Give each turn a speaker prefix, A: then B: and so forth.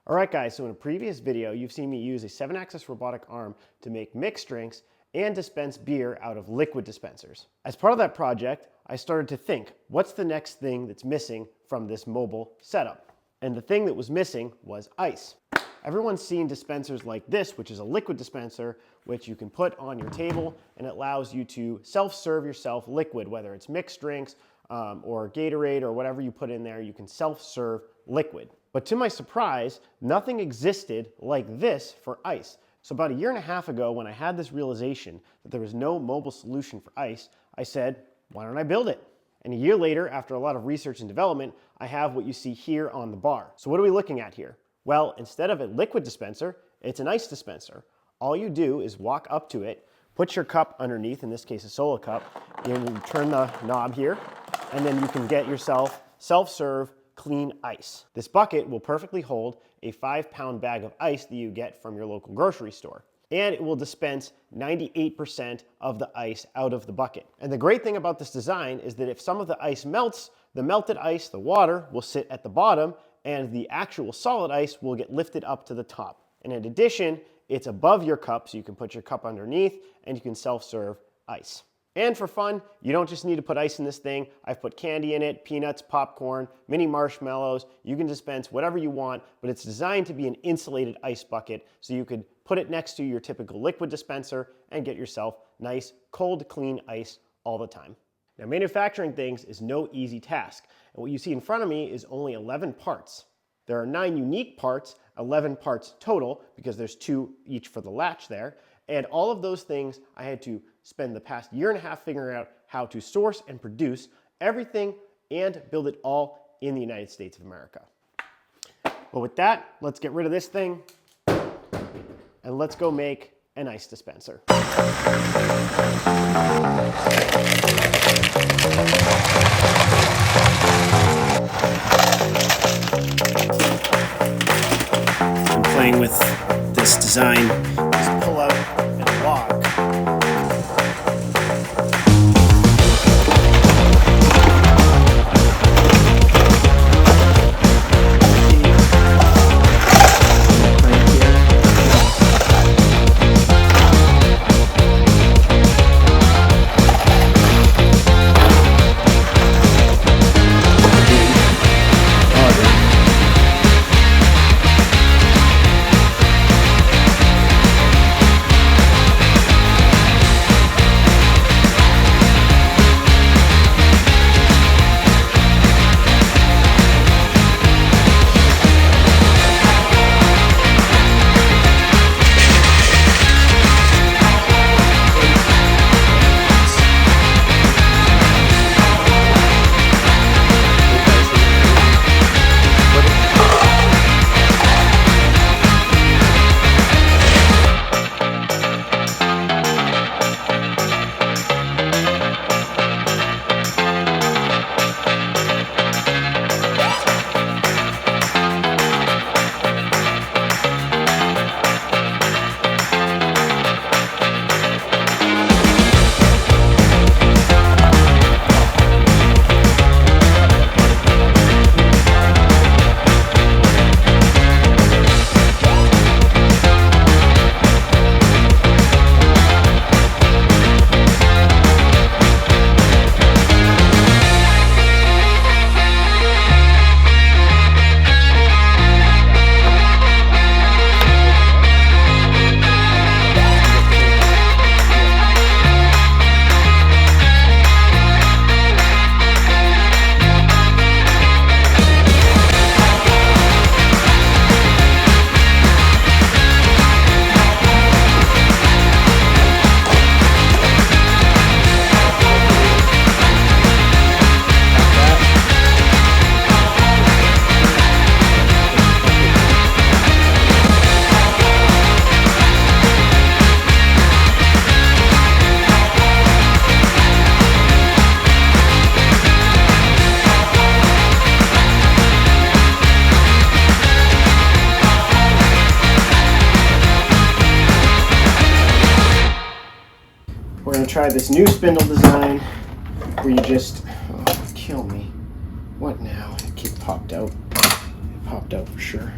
A: Alright guys, so in a previous video, you've seen me use a 7-axis robotic arm to make mixed drinks and dispense beer out of liquid dispensers. As part of that project, I started to think, what's the next thing that's missing from this mobile setup? And the thing that was missing was ice. Everyone's seen dispensers like this, which is a liquid dispenser, which you can put on your table and it allows you to self-serve yourself liquid, whether it's mixed drinks or Gatorade or whatever you put in there, you can self-serve liquid. But to my surprise, nothing existed like this for ice. So about 1.5 years ago, when I had this realization that there was no mobile solution for ice, I said, why don't I build it? And a year later, after a lot of research and development, I have what you see here on the bar. So what are we looking at here? Well, instead of a liquid dispenser, it's an ice dispenser. All you do is walk up to it, put your cup underneath, in this case a solo cup, and you turn the knob here, and then you can get yourself self-serve clean ice. This bucket will perfectly hold a 5-pound bag of ice that you get from your local grocery store. And it will dispense 98% of the ice out of the bucket. And the great thing about this design is that if some of the ice melts, the melted ice, the water, will sit at the bottom and the actual solid ice will get lifted up to the top. And in addition, it's above your cup, so you can put your cup underneath and you can self-serve ice. And for fun, you don't just need to put ice in this thing. I've put candy in it, peanuts, popcorn, mini marshmallows. You can dispense whatever you want, but it's designed to be an insulated ice bucket, so you could put it next to your typical liquid dispenser and get yourself nice, cold, clean ice all the time. Now, manufacturing things is no easy task. And what you see in front of me is only 11 parts. There are 9 unique parts, 11 parts total, because there's 2 each for the latch there. And all of those things I had to spend the past 1.5 years figuring out how to source and produce everything and build it all in the United States of America. But with that, let's get rid of this thing and let's go make an ice dispenser. I'm playing with this design. Just pull out and lock. We're going to try this new spindle design where you just, oh, kill me. What now? It popped out. It popped out for sure.